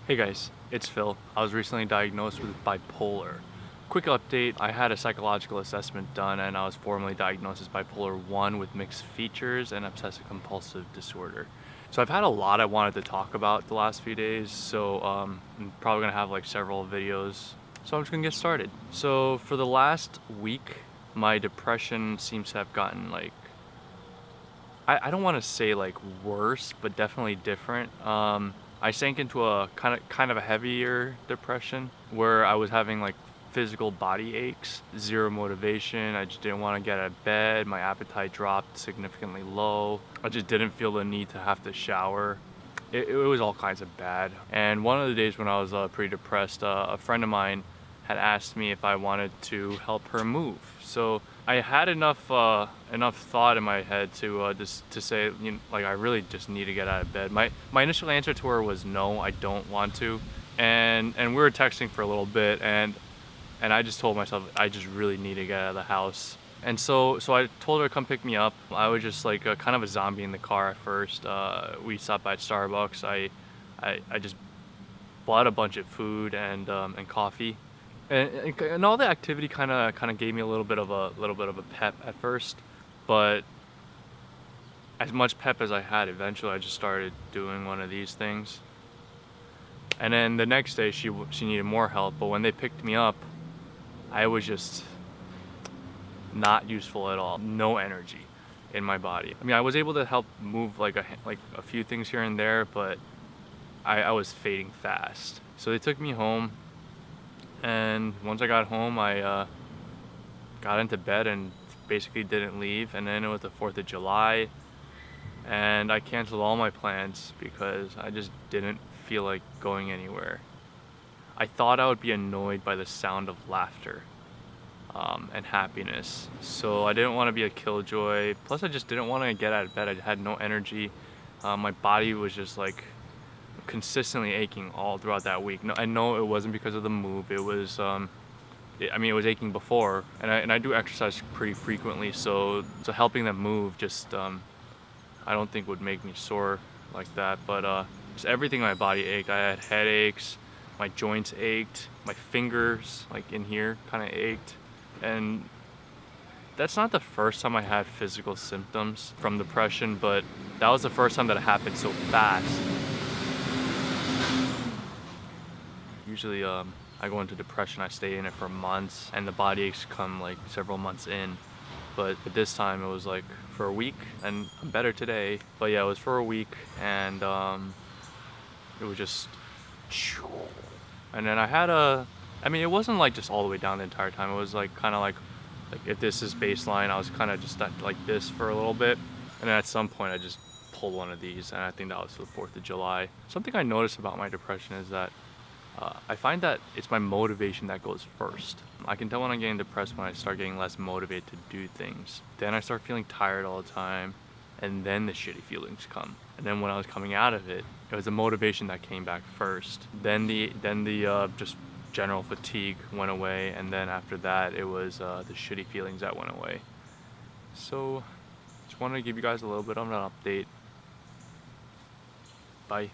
Hey guys, it's Phil. I was recently diagnosed with bipolar. Quick update, I had a psychological assessment done and I was formally diagnosed as bipolar 1 with mixed features and obsessive compulsive disorder. So I've had a lot I wanted to talk about the last few days, so I'm probably gonna have like several videos. So I'm just gonna get started. So for the last week, my depression seems to have gotten like, I don't want to say like worse, but definitely different. I sank into a kind of a heavier depression where I was having like physical body aches, zero motivation. I just didn't want to get out of bed. My appetite dropped significantly low. I just didn't feel the need to have to shower. It was all kinds of bad. And one of the days when I was pretty depressed, a friend of mine had asked me if I wanted to help her move. So I had enough thought in my head to to say, you know, like I really just need to get out of bed. My initial answer to her was no, I don't want to. And we were texting for a little bit, and I just told myself I just really need to get out of the house. And so I told her to come pick me up. I was just like kind of a zombie in the car at first. We stopped by Starbucks. I just bought a bunch of food and coffee. And all the activity kind of gave me a little bit of a pep at first, but as much pep as I had, eventually I just started doing one of these things. And then the next day she needed more help, but when they picked me up, I was just not useful at all. No energy in my body. I mean, I was able to help move like a few things here and there, but I was fading fast. So they took me home. And once I got home, I got into bed and basically didn't leave. And then it was the 4th of July, and I canceled all my plans because I just didn't feel like going anywhere. I thought I would be annoyed by the sound of laughter and happiness. So I didn't want to be a killjoy. Plus, I just didn't want to get out of bed. I had no energy. My body was just like consistently aching all throughout that week. No, I know it wasn't because of the move. It was, I mean, it was aching before, and I do exercise pretty frequently. So helping them move just, I don't think would make me sore like that. But just everything in my body ached. I had headaches, my joints ached, my fingers, like in here, kind of ached, and that's not the first time I had physical symptoms from depression, but that was the first time that it happened so fast. Usually I go into depression, I stay in it for months, and the body aches come like several months in. But this time it was like for a week, and I'm better today. But yeah, it was for a week, and it was just, and then I had I mean, it wasn't like just all the way down the entire time. It was like kind of like if this is baseline, I was kind of just like this for a little bit. And then at some point I just pulled one of these, and I think that was the 4th of July. Something I noticed about my depression is that I find that it's my motivation that goes first. I can tell when I'm getting depressed when I start getting less motivated to do things. Then I start feeling tired all the time, and then the shitty feelings come. And then when I was coming out of it, it was the motivation that came back first. Then the just general fatigue went away, and then after that it was the shitty feelings that went away. So just wanted to give you guys a little bit of an update. Bye.